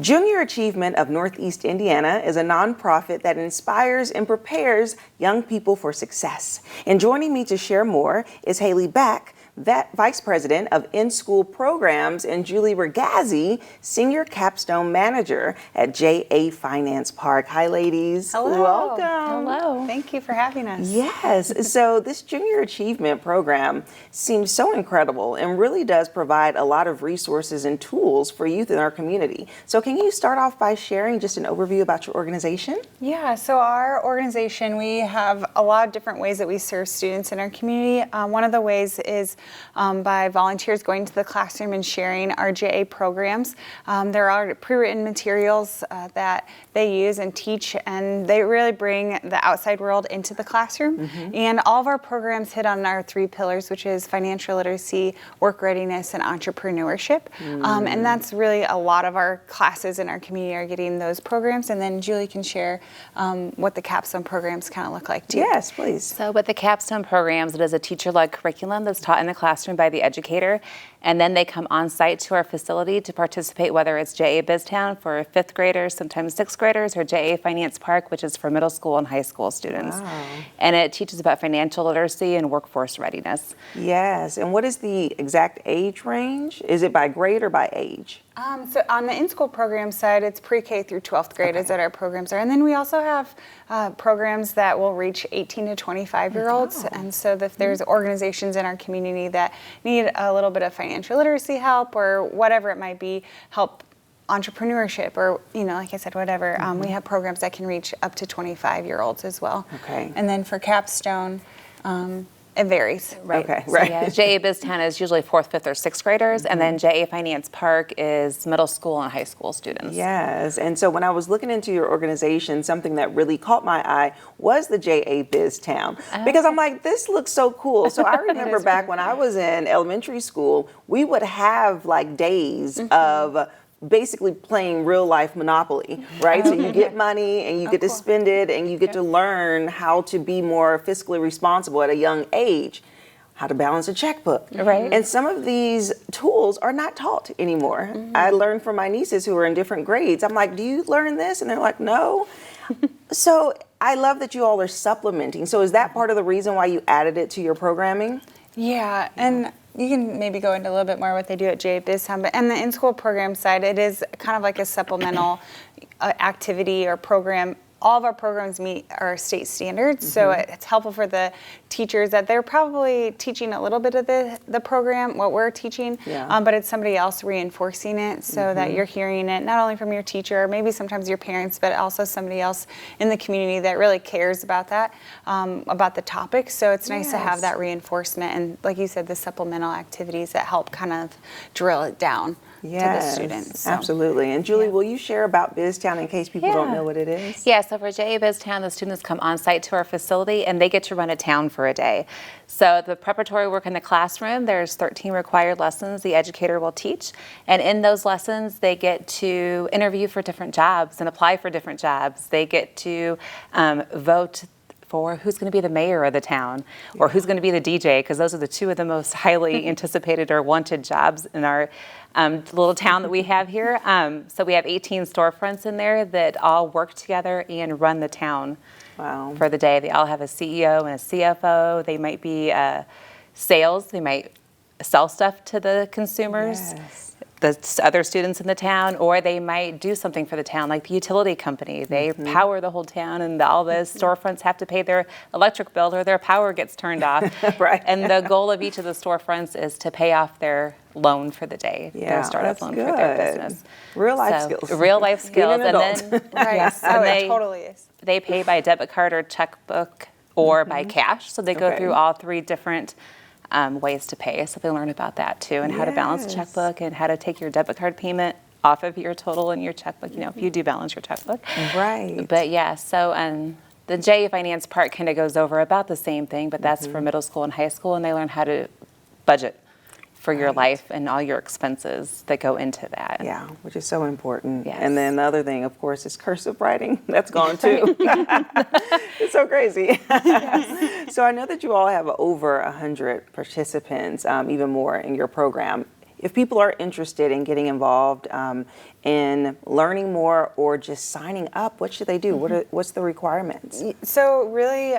Junior Achievement of Northeast Indiana is a nonprofit that inspires and prepares young people for success. And joining me to share more is Hayli Beck, Vice President of In-School Programs, and Julie Regazzi, Senior Capstone Manager at JA Finance Park. Hi, ladies. Hello. Welcome. Hello. Thank you for having us. Yes. So this Junior Achievement Program seems so incredible and really does provide a lot of resources and tools for youth in our community. So can you start off by sharing just an overview about your organization? Yeah, so our organization, we have a lot of different ways that we serve students in our community. One of the ways is by volunteers going to the classroom and sharing our JA programs. There are pre-written materials that they use and teach, and they really bring the outside world into the classroom. And all of our programs hit on our 3 pillars, which is financial literacy, work readiness, and entrepreneurship. And that's really a lot of our classes in our community are getting those programs. And then Julie can share what the capstone programs kind of look like too. Yes, please. So with the capstone programs, it is a teacher-led curriculum that's taught in the classroom by the educator, and then they come on site to our facility to participate, whether it's JA BizTown for 5th graders, sometimes 6th graders, or JA Finance Park, which is for middle school and high school students. Wow. And it teaches about financial literacy and workforce readiness. Yes. And what is the exact age range? Is it by grade or by age? So on the in-school program side, it's pre-K through 12th grade is what our programs are. And then we also have programs that will reach 18 to 25-year-olds. And so if there's organizations in our community that need a little bit of financial literacy help or whatever it might be, help entrepreneurship or, like I said, whatever, we have programs that can reach up to 25-year-olds as well. Okay. And then for capstone, it varies. Right. Okay. So Right. yeah, JA BizTown is usually 4th, 5th, or 6th graders, and then JA Finance Park is middle school and high school students. Yes, and so when I was looking into your organization, something that really caught my eye was the JA BizTown, because I'm like, this looks so cool. So I remember back when I was in elementary school, we would have like days of basically playing real life Monopoly, right? So you get money and you get to spend it and you get to learn how to be more fiscally responsible at a young age, how to balance a checkbook. Right. And some of these tools are not taught anymore. I learned from my nieces who are in different grades. I'm like, do you learn this? And they're like, no. So I love that you all are supplementing. So is that part of the reason why you added it to your programming? Yeah, and you can maybe go into a little bit more what they do at JA BizTown, but and the in-school program side, it is kind of like a supplemental activity or program. All of our programs meet our state standards, so it's helpful for the teachers that they're probably teaching a little bit of the program, what we're teaching, but it's somebody else reinforcing it so that you're hearing it not only from your teacher, maybe sometimes your parents, but also somebody else in the community that really cares about that, about the topic. So it's nice to have that reinforcement and, like you said, the supplemental activities that help kind of drill it down to the students. So. Absolutely. And Julie, will you share about BizTown in case people don't know what it is? Yeah, so for JA BizTown, the students come on site to our facility and they get to run a town for a day. So the preparatory work in the classroom, there's 13 required lessons the educator will teach. And in those lessons, they get to interview for different jobs and apply for different jobs. They get to vote for who's going to be the mayor of the town or who's going to be the DJ, because those are the 2 of the most highly anticipated or wanted jobs in our little town that we have here. So we have 18 storefronts in there that all work together and run the town for the day. They all have a CEO and a CFO. They might be sales. They might sell stuff to the consumers. The other students in the town, or they might do something for the town, like the utility company. They power the whole town, and all the storefronts have to pay their electric bill or their power gets turned off. And the goal of each of the storefronts is to pay off their loan for the day, their startup loan for their business. Real life skills. Real life skills. Being an adult. And then, It totally is. They pay by debit card or checkbook or by cash. So they go through all 3 different ways to pay, so they learn about that too, and how to balance a checkbook and how to take your debit card payment off of your total in your checkbook, if you do balance your checkbook. Right. But yeah, so the JA Finance part kind of goes over about the same thing, but that's for middle school and high school, and they learn how to budget for your life and all your expenses that go into that. Yeah, which is so important. Yes. And then the other thing, of course, is cursive writing. That's gone too. It's so crazy. So I know that you all have over 100 participants, even more in your program. If people are interested in getting involved in learning more or just signing up, what should they do? What's the requirements? So really,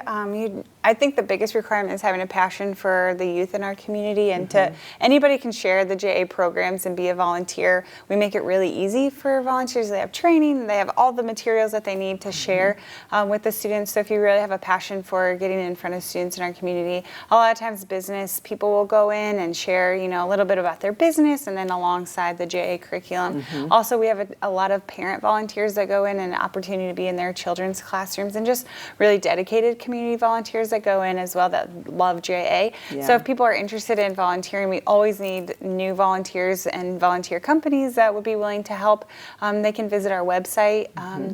I think the biggest requirement is having a passion for the youth in our community, and to anybody can share the JA programs and be a volunteer. We make it really easy for volunteers. They have training, they have all the materials that they need to share with the students. So if you really have a passion for getting in front of students in our community, a lot of times business people will go in and share, a little bit about their business, and then alongside the JA curriculum. Also, we have a lot of parent volunteers that go in, and an opportunity to be in their children's classrooms, and just really dedicated community volunteers that go in as well that love JA. Yeah. So if people are interested in volunteering, we always need new volunteers and volunteer companies that would be willing to help. They can visit our website,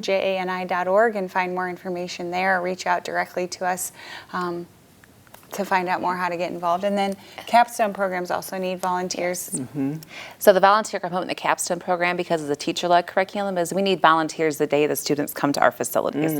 jani.org, and find more information there, or reach out directly to us to find out more how to get involved. And then capstone programs also need volunteers. So the volunteer component in the capstone program, because it's a teacher-led curriculum, is we need volunteers the day the students come to our facilities.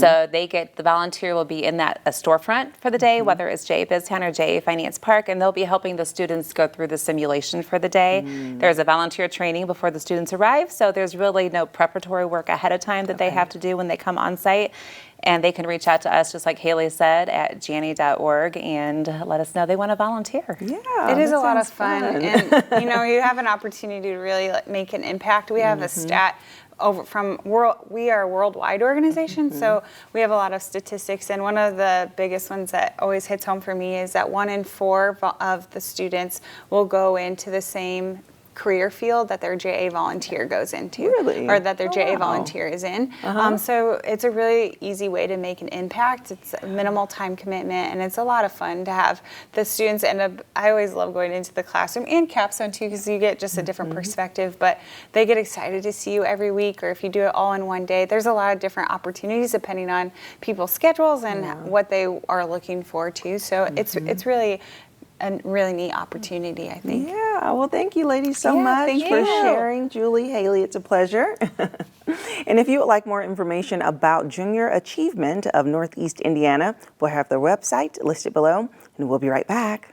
So the volunteer will be in a storefront for the day, whether it's JA BizTown or JA Finance Park, and they'll be helping the students go through the simulation for the day. There's a volunteer training before the students arrive, so there's really no preparatory work ahead of time that they have to do when they come on site. And they can reach out to us, just like Hayli said, at jani.org, and let us know they want to volunteer. Yeah, it is that a lot of sounds fun. And you have an opportunity to really make an impact. We have a stat we are a worldwide organization, so we have a lot of statistics, and one of the biggest ones that always hits home for me is that 1 in 4 of the students will go into the same career field that their JA volunteer goes into, or that their JA volunteer is in. So it's a really easy way to make an impact. It's a minimal time commitment, and it's a lot of fun to have the students end up. I always love going into the classroom and capstone too, because you get just a different perspective, but they get excited to see you every week, or if you do it all in one day. There's a lot of different opportunities depending on people's schedules and what they are looking for too. So it's really a really neat opportunity, I think. Yeah, well, thank you ladies so much thank for you. sharing. Julie, Hayli, it's a pleasure. And if you would like more information about Junior Achievement of Northeast Indiana, we'll have their website listed below, and we'll be right back.